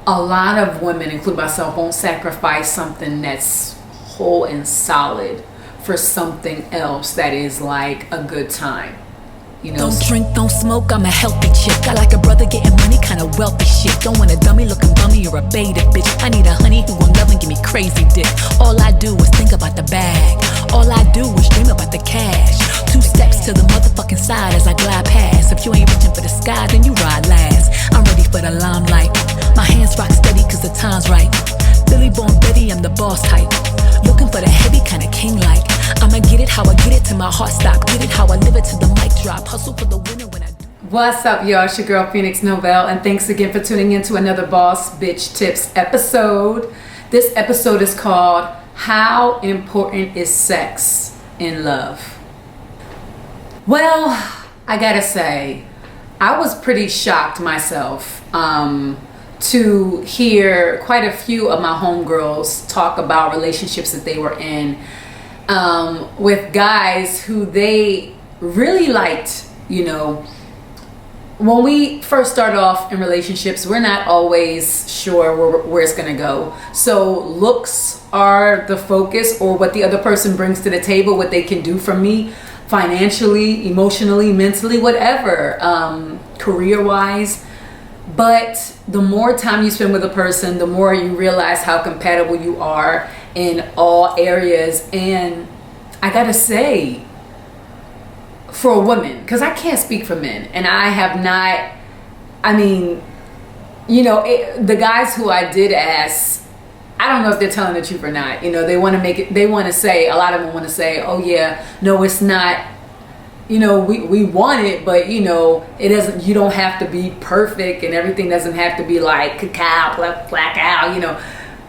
a lot of women, including myself, won't sacrifice something that's whole and solid for something else that is like a good time. You know, don't drink, don't smoke, I'm a healthy chick. I like a brother getting money, kinda wealthy shit. Don't want a dummy looking bummy or a beta bitch. I need a honey who will love and give me crazy dick. All I do is think about the bag. All I do is dream about the cash. 2 steps to the motherfucking side as I glide past. If you ain't reaching for the sky, then you ride last. I'm ready for the limelight. My hands rock steady cause the time's right. Billy Born Betty, I'm the boss type. Looking for the heavy kinda king-like. I'ma get it how I get it till my heart stop. Get it how I live it till the mic drop. Hustle for the winner when I do. What's up, y'all? It's your girl Phoenix Novell, and thanks again for tuning in to another Boss Bitch Tips episode. This episode is called How Important is Sex in Love? Well, I gotta say, I was pretty shocked myself to hear quite a few of my homegirls talk about relationships that they were in with guys who they really liked. You know, when we first start off in relationships, we're not always sure where it's gonna go. So looks are the focus, or what the other person brings to the table, what they can do for me financially, emotionally, mentally, whatever, career-wise. But the more time you spend with a person, the more you realize how compatible you are in all areas. And I gotta say, for a woman, because I can't speak for men, and I have not, I mean, you know, the guys who I did ask, I don't know if they're telling the truth or not. You know, they want to make it, they want to say, a lot of them want to say, oh yeah, no, it's not, you know, we want it, but you know, it doesn't, you don't have to be perfect, and everything doesn't have to be like cacao, black out, you know.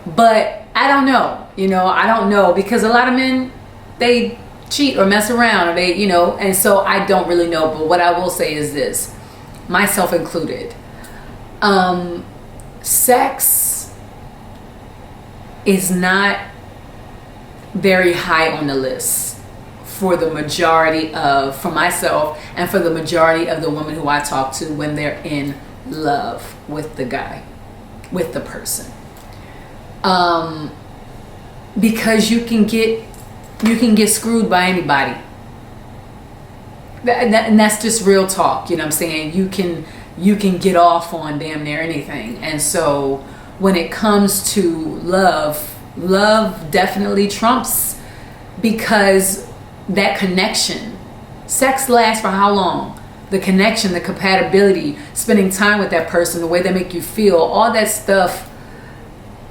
But I don't know, you know, I don't know, because a lot of men, they cheat or mess around, or they, you know, and so I don't really know. But what I will say is this, myself included, sex is not very high on the list for the majority of, for myself and for the majority of the women who I talk to when they're in love with the guy, with the person. Because you can get screwed by anybody. And that's just real talk, you know what I'm saying? You can get off on damn near anything. And so when it comes to love definitely trumps, because that connection, sex lasts for how long? The connection, the compatibility, spending time with that person, the way they make you feel, all that stuff,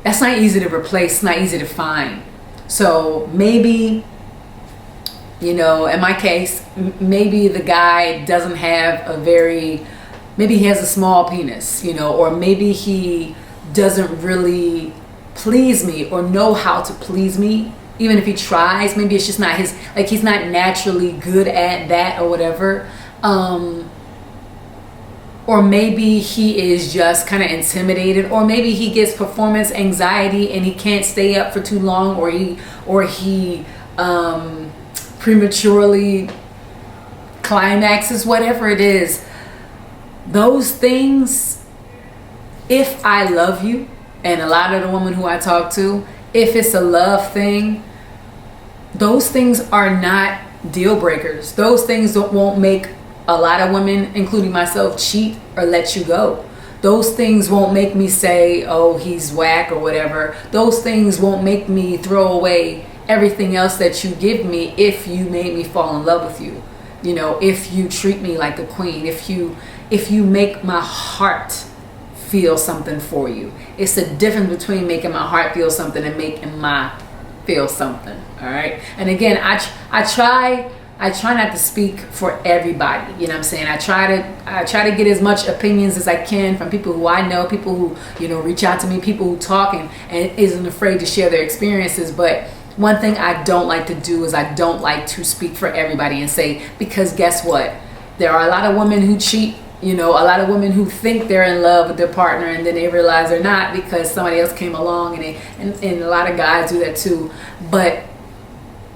that's not easy to replace, it's not easy to find. So maybe, you know, in my case, maybe the guy doesn't have maybe he has a small penis, you know, or maybe he doesn't really please me or know how to please me. Even if he tries, maybe it's just not his, like he's not naturally good at that or whatever. Or maybe he is just kind of intimidated, or maybe he gets performance anxiety and he can't stay up for too long, or he prematurely climaxes, whatever it is. Those things, if I love you, and a lot of the women who I talk to, if it's a love thing, those things are not deal breakers. Those things won't make a lot of women, including myself, cheat or let you go. Those things won't make me say, oh, he's whack or whatever. Those things won't make me throw away everything else that you give me if you made me fall in love with you. You know, if you treat me like a queen, if you make my heart feel something for you. It's the difference between making my heart feel something and making my feel something. All right. And again, I try not to speak for everybody. You know what I'm saying? I try to get as much opinions as I can from people who I know, people who, you know, reach out to me, people who talk and isn't afraid to share their experiences. But one thing I don't like to do is I don't like to speak for everybody and say, because guess what? There are a lot of women who cheat. You know, a lot of women who think they're in love with their partner and then they realize they're not because somebody else came along, and a lot of guys do that too. But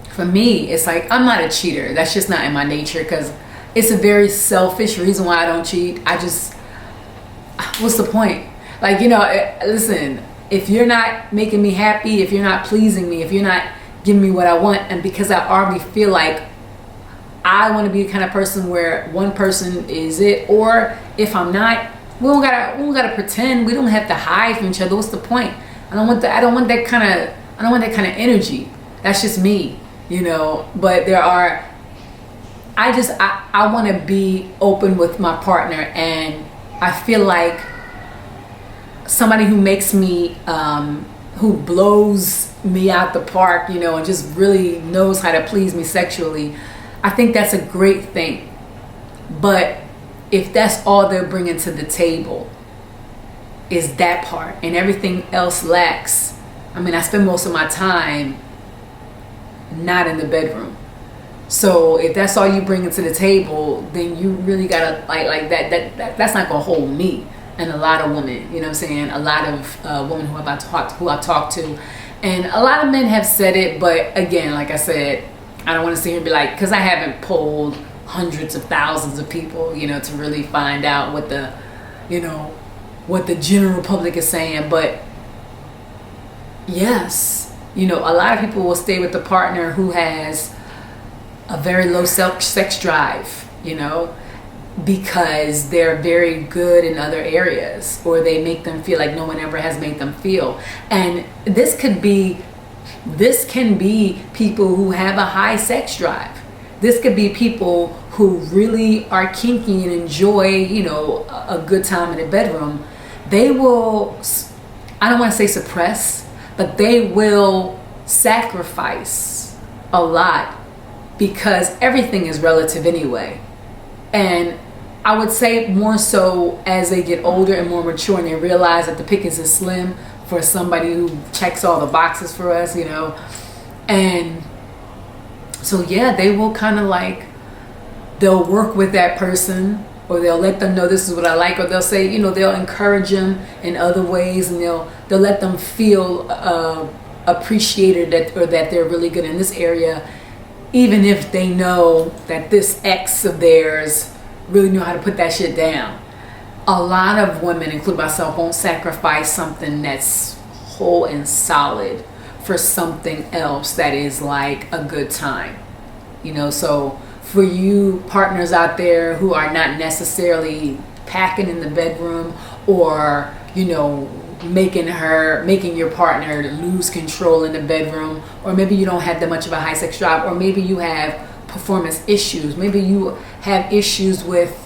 for me, it's like, I'm not a cheater. That's just not in my nature, because it's a very selfish reason why I don't cheat. What's the point? Like, listen, if you're not making me happy, if you're not pleasing me, if you're not giving me what I want, and because I already feel like I want to be the kind of person where one person is it, or if I'm not, we don't gotta pretend. We don't have to hide from each other. What's the point? I don't want that kind of energy. That's just me, But I want to be open with my partner, and I feel like somebody who makes me, who blows me out the park, and just really knows how to please me sexually, I think that's a great thing. But if that's all they're bringing to the table is that part, and everything else lacks, I spend most of my time not in the bedroom. So if that's all you bring to the table, then you really gotta like that's not gonna hold me. And a lot of women, a lot of women who I talk to, and a lot of men have said it, but again, like I said, I don't want to sit here and be like, because I haven't polled hundreds of thousands of people, to really find out what the general public is saying. But yes, a lot of people will stay with the partner who has a very low sex drive, because they're very good in other areas, or they make them feel like no one ever has made them feel. And this can be people who have a high sex drive. This could be people who really are kinky and enjoy, a good time in the bedroom. They will, I don't want to say suppress, but they will sacrifice a lot, because everything is relative anyway. And I would say more so as they get older and more mature, and they realize that the pickings is slim for somebody who checks all the boxes for us, And so yeah, they will kind of like, they'll work with that person, or they'll let them know this is what I like, or they'll say, they'll encourage them in other ways, and they'll let them feel appreciated, that they're really good in this area, even if they know that this ex of theirs really knew how to put that shit down. A lot of women, including myself, won't sacrifice something that's whole and solid for something else that is like a good time. So for you partners out there who are not necessarily packing in the bedroom, or, making your partner lose control in the bedroom, or maybe you don't have that much of a high sex drive, or maybe you have performance issues, maybe you have issues with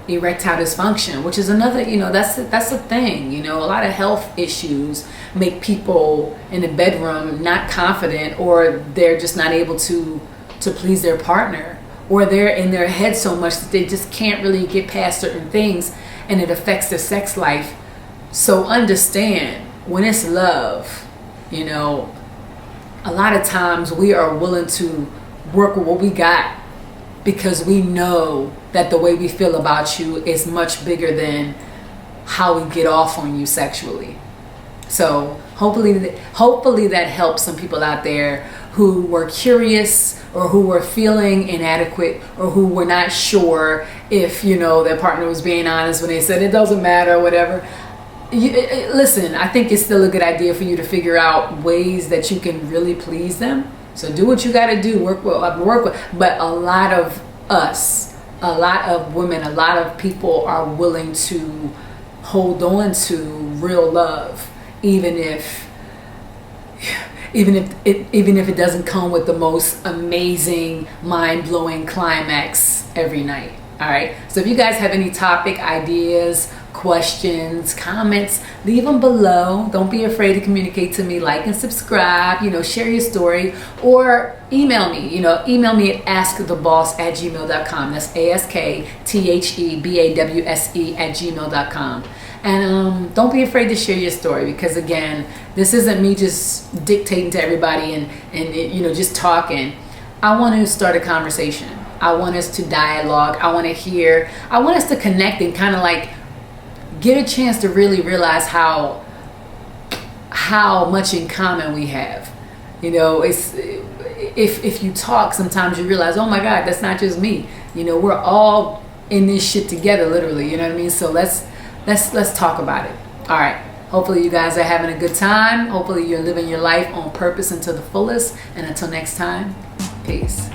erectile dysfunction, which is another, that's a thing. A lot of health issues make people in the bedroom not confident, or they're just not able to please their partner, or they're in their head so much that they just can't really get past certain things, and it affects their sex life. So understand, when it's love, a lot of times we are willing to work with what we got, because we know that the way we feel about you is much bigger than how we get off on you sexually. So hopefully that helps some people out there who were curious, or who were feeling inadequate, or who were not sure if their partner was being honest when they said it doesn't matter or whatever. Listen, I think it's still a good idea for you to figure out ways that you can really please them. So do what you got to do, work with. But a lot of us, a lot of women, a lot of people are willing to hold on to real love, even if it doesn't come with the most amazing, mind-blowing climax every night. All right. So if you guys have any topic ideas, questions, comments, leave them below. Don't be afraid to communicate to me. Like and subscribe, share your story, or email me, email me at askthebawse@gmail.com. That's ASKTHEBAWSE@gmail.com. And don't be afraid to share your story, because again, this isn't me just dictating to everybody and just talking. I want to start a conversation. I want us to dialogue. I want us to connect and kind of like get a chance to really realize how much in common we have. It's if you talk, sometimes you realize, oh my God, that's not just me. We're all in this shit together, literally. You know what I mean? So let's let's talk about it. All right. Hopefully you guys are having a good time. Hopefully you're living your life on purpose and to the fullest. And until next time, peace.